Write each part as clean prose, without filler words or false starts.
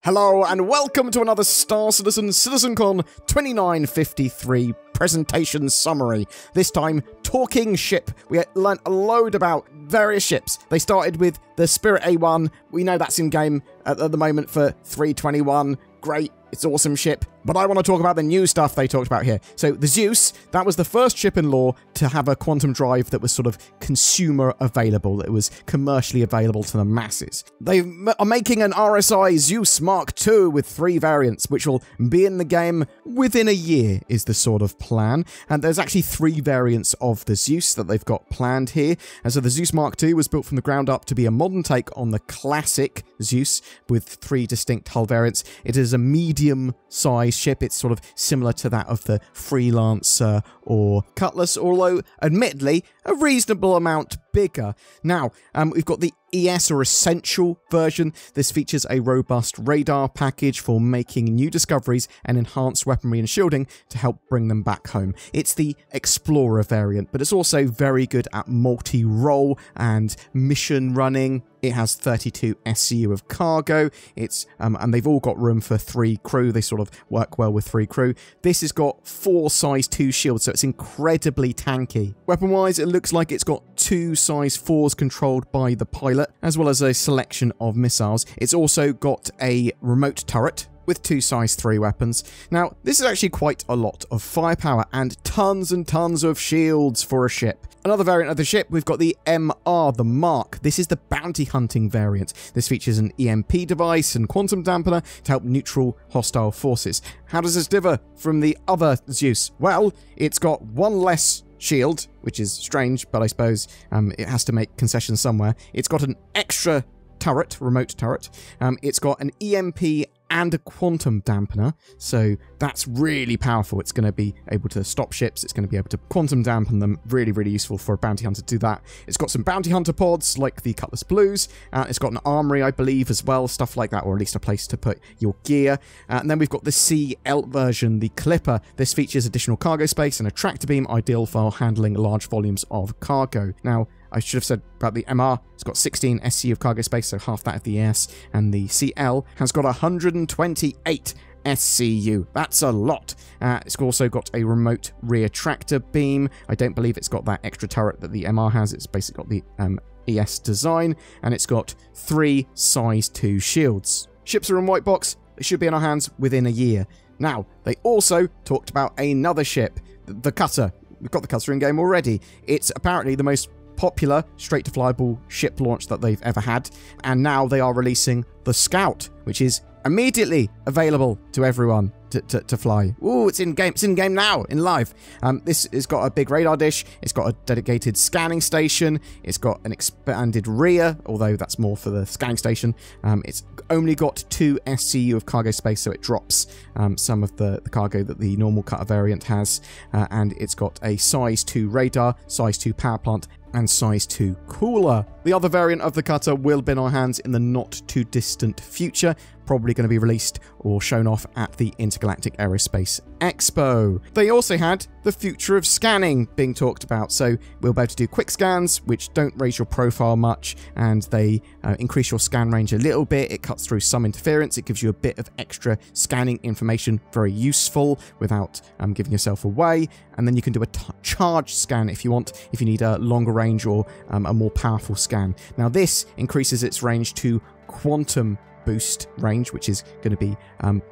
Hello and welcome to another Star Citizen CitizenCon 2953 presentation summary. This time, talking ship. We learnt a load about various ships. They started with the Spirit A1. We know that's in game at the moment for 321. Great. It's an awesome ship. But I want to talk about the new stuff they talked about here. So the Zeus, that was the first ship in lore to have a quantum drive that was sort of consumer available. It was commercially available to the masses. They are making an RSI Zeus Mark II with 3 variants, which will be in the game within a year is the sort of plan. And there's actually 3 variants of the Zeus that they've got planned here. And so the Zeus Mark II was built from the ground up to be a modern take on the classic Zeus with 3 distinct hull variants. It is a medium-sized ship. It's sort of similar to that of the Freelancer or Cutlass, although admittedly a reasonable amount bigger. Now, we've got the ES or Essential version. This features a robust radar package for making new discoveries and enhanced weaponry and shielding to help bring them back home. It's the Explorer variant, but it's also very good at multi-role and mission running. It has 32 SCU of cargo. It's and they've all got room for 3 crew. They sort of work well with 3 crew. This has got 4 size 2 shields, so it's incredibly tanky. Weapon-wise, it looks like it's got 2 size 4s controlled by the pilot, as well as a selection of missiles. It's also got a remote turret with 2 size 3 weapons. Now, this is actually quite a lot of firepower and tons of shields for a ship. Another variant of the ship, we've got the MR, the Mark. This is the bounty hunting variant. This features an EMP device and quantum dampener to help neutral hostile forces. How does this differ from the other Zeus? Well, it's got 1 less shield, which is strange, but I suppose it has to make concessions somewhere. It's got an extra turret, remote turret. It's got an EMP and a quantum dampener, so that's really powerful. It's going to be able to stop ships. It's going to be able to quantum dampen them. Really useful for a bounty hunter to do that. It's got some bounty hunter pods like the Cutlass Blues. It's got an armory, I believe, as well, stuff like that, or at least a place to put your gear. And then we've got the CL version, the Clipper. This features additional cargo space and a tractor beam, ideal for handling large volumes of cargo. Now, I should have said about the MR, it's got 16 SCU of cargo space, so half that of the ES, and the CL has got 128 SCU. That's a lot. It's also got a remote rear tractor beam. I don't believe it's got that extra turret that the MR has. It's basically got the ES design, and it's got 3 size 2 shields. Ships are in white box. They should be in our hands within a year. Now, they also talked about another ship, the Cutter. We've got the Cutter in game already. It's apparently the most popular straight-to-flyable ship launch that they've ever had, and now they are releasing the Scout, which is immediately available to everyone to fly. Ooh, it's in game. It's in game now, in live. This has got a big radar dish. It's got a dedicated scanning station. It's got an expanded rear, although that's more for the scanning station. It's only got 2 SCU of cargo space, so it drops some of the cargo that the normal Cutter variant has, and it's got a size 2 radar, size 2 power plant, and size 2 cooler. The other variant of the Cutter will be in our hands in the not too distant future, probably going to be released or shown off at the Intergalactic Aerospace Expo. They also had the future of scanning being talked about, so we'll be able to do quick scans, which don't raise your profile much, and they increase your scan range a little bit. It cuts through some interference. It gives you a bit of extra scanning information, very useful without giving yourself away. And then you can do a charge scan if you want, if you need a longer range or a more powerful scan. Now this increases its range to quantum boost range, which is going to be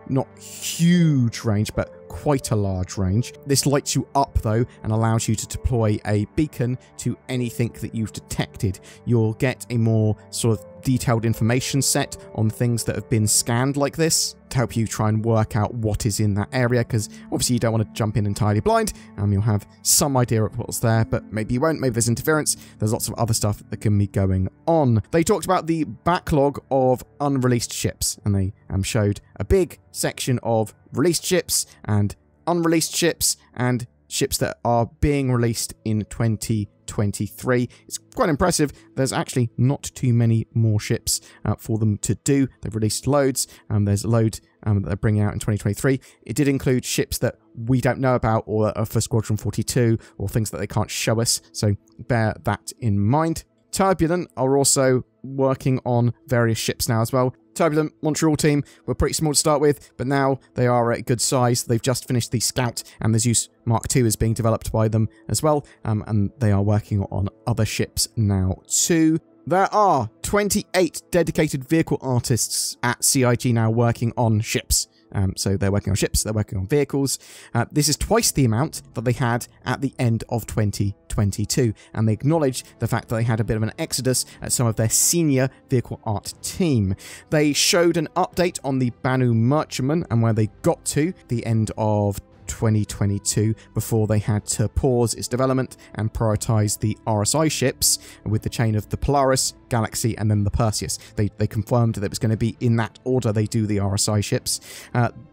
not huge range, but quite a large range. This lights you up though and allows you to deploy a beacon to anything that you've detected. You'll get a more sort of detailed information set on things that have been scanned like this to help you try and work out what is in that area, because obviously you don't want to jump in entirely blind. You'll have some idea of what's there, but maybe you won't. Maybe there's interference. There's lots of other stuff that can be going on. They talked about the backlog of unreleased ships, and they showed a big section of released ships and unreleased ships and ships that are being released in 2023. It's quite impressive. There's actually not too many more ships for them to do. They've released loads. There's a load that they're bringing out in 2023. It did include ships that we don't know about or are for Squadron 42 or things that they can't show us, so bear that in mind. Turbulent are also working on various ships now as well. Turbulent Montreal team were pretty small to start with, but now they are at a good size. They've just finished the Scout, and the Zeus Mark II is being developed by them as well, and they are working on other ships now too. There are 28 dedicated vehicle artists at CIG now working on ships. So they're working on ships, they're working on vehicles. This is twice the amount that they had at the end of 2022, and they acknowledge the fact that they had a bit of an exodus at some of their senior vehicle art team. They showed an update on the Banu Merchantman and where they got to the end of 2022 before they had to pause its development and prioritize the RSI ships with the chain of the Polaris, Galaxy, and then the Perseus. They confirmed that it was going to be in that order they do the RSI ships.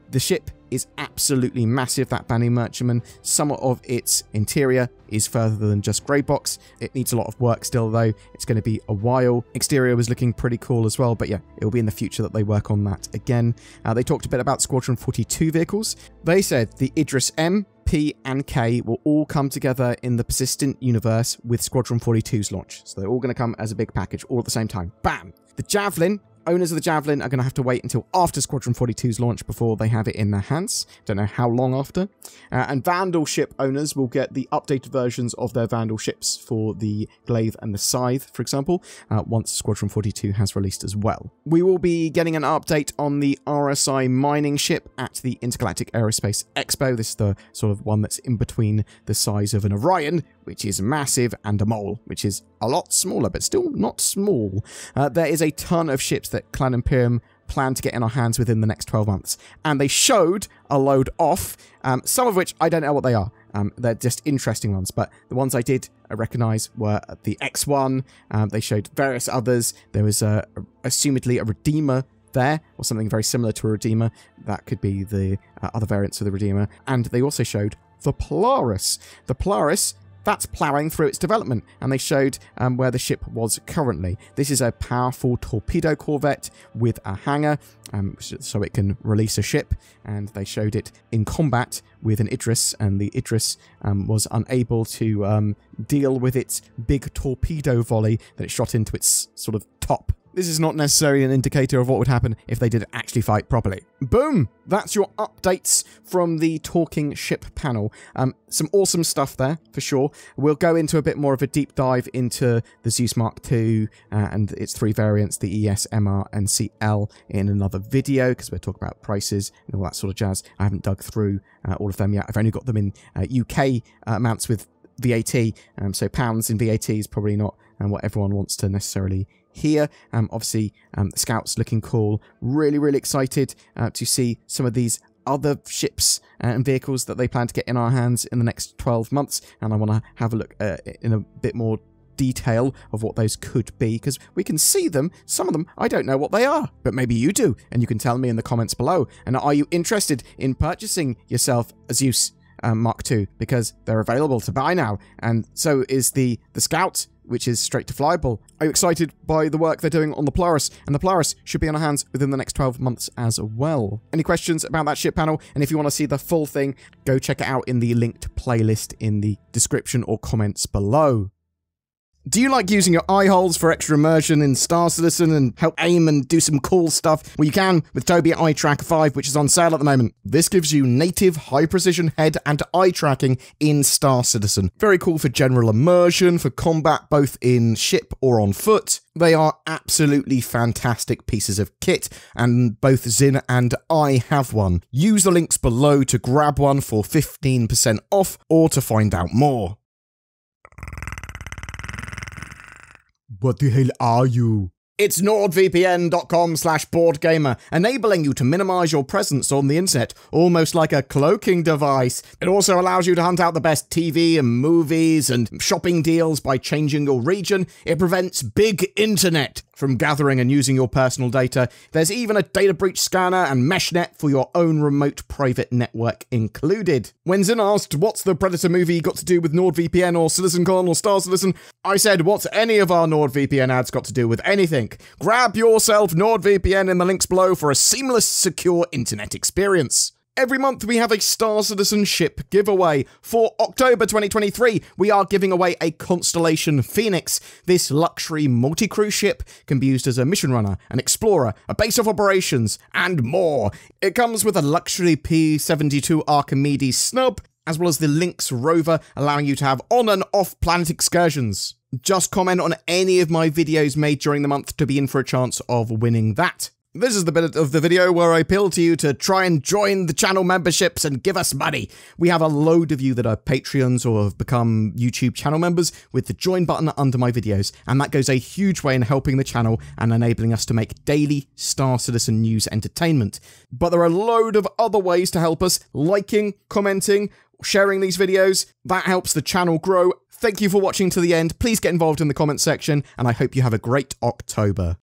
The ship is absolutely massive, that Banu Merchantman. Some of its interior is further than just grey box. It needs a lot of work still, though. It's going to be a while. Exterior was looking pretty cool as well, but yeah, it will be in the future that they work on that again. They talked a bit about Squadron 42 vehicles. They said the Idris M, P, and K will all come together in the persistent universe with Squadron 42's launch. So they're all going to come as a big package all at the same time. Bam! The Javelin. Owners of the Javelin are going to have to wait until after Squadron 42's launch before they have it in their hands. Don't know how long after. And Vandal ship owners will get the updated versions of their Vandal ships for the Glaive and the Scythe, for example, once Squadron 42 has released as well. We will be getting an update on the RSI mining ship at the Intergalactic Aerospace Expo. This is the sort of one that's in between the size of an Orion, which is massive, and a Mole, which is a lot smaller, but still not small. There is a ton of ships that Cloud Imperium plan to get in our hands within the next 12 months. And they showed a load off, some of which I don't know what they are. They're just interesting ones, but the ones I did recognize were the X1. They showed various others. There was assumedly a Redeemer there, or something very similar to a Redeemer. That could be the other variants of the Redeemer. And they also showed the Polaris. The Polaris, that's ploughing through its development, and they showed where the ship was currently. This is a powerful torpedo corvette with a hangar, so it can release a ship, and they showed it in combat with an Idris, and the Idris was unable to deal with its big torpedo volley that it shot into its sort of top. This is not necessarily an indicator of what would happen if they did actually fight properly. Boom! That's your updates from the Talking Ship panel. Some awesome stuff there, for sure. We'll go into a bit more of a deep dive into the Zeus Mark II and its three variants, the ES, MR, and CL, in another video, because we're talking about prices and all that sort of jazz. I haven't dug through all of them yet. I've only got them in UK amounts with VAT, so pounds in VAT is probably not what everyone wants to necessarily hear. Obviously, the Scout's looking cool. Really, really excited to see some of these other ships and vehicles that they plan to get in our hands in the next 12 months. And I want to have a look in a bit more detail of what those could be, because we can see them. Some of them, I don't know what they are, but maybe you do, and you can tell me in the comments below. And are you interested in purchasing yourself a Zeus Mark II? Because they're available to buy now, and so is the Scout, which is straight to flyable. Are you excited by the work they're doing on the Polaris? And the Polaris should be in our hands within the next 12 months as well. Any questions about that ship panel? And if you want to see the full thing, go check it out in the linked playlist in the description or comments below. Do you like using your eye holes for extra immersion in Star Citizen and help aim and do some cool stuff? Well, you can with Tobii Eye Tracker 5, which is on sale at the moment. This gives you native high-precision head and eye tracking in Star Citizen. Very cool for general immersion, for combat both in ship or on foot. They are absolutely fantastic pieces of kit, and both Zin and I have one. Use the links below to grab one for 15% off or to find out more. What the hell are you? It's nordvpn.com/BoredGamer, enabling you to minimize your presence on the internet, almost like a cloaking device. It also allows you to hunt out the best TV and movies and shopping deals by changing your region. It prevents big internet from gathering and using your personal data. There's even a data breach scanner and meshnet for your own remote private network included. When Zin asked, what's the Predator movie got to do with NordVPN or CitizenCon or Star Citizen, I said, what's any of our NordVPN ads got to do with anything? Grab yourself NordVPN in the links below for a seamless, secure internet experience. Every month we have a Star Citizen ship giveaway. For October 2023, we are giving away a Constellation Phoenix. This luxury multi-crew ship can be used as a mission runner, an explorer, a base of operations, and more. It comes with a luxury P-72 Archimedes snub, as well as the Lynx rover, allowing you to have on and off planet excursions. Just comment on any of my videos made during the month to be in for a chance of winning that. This is the bit of the video where I appeal to you to try and join the channel memberships and give us money. We have a load of you that are Patreons or have become YouTube channel members with the join button under my videos, and that goes a huge way in helping the channel and enabling us to make daily Star Citizen news entertainment. But there are a load of other ways to help us: liking, commenting, sharing these videos. That helps the channel grow. Thank you for watching to the end. Please get involved in the comments section, and I hope you have a great October.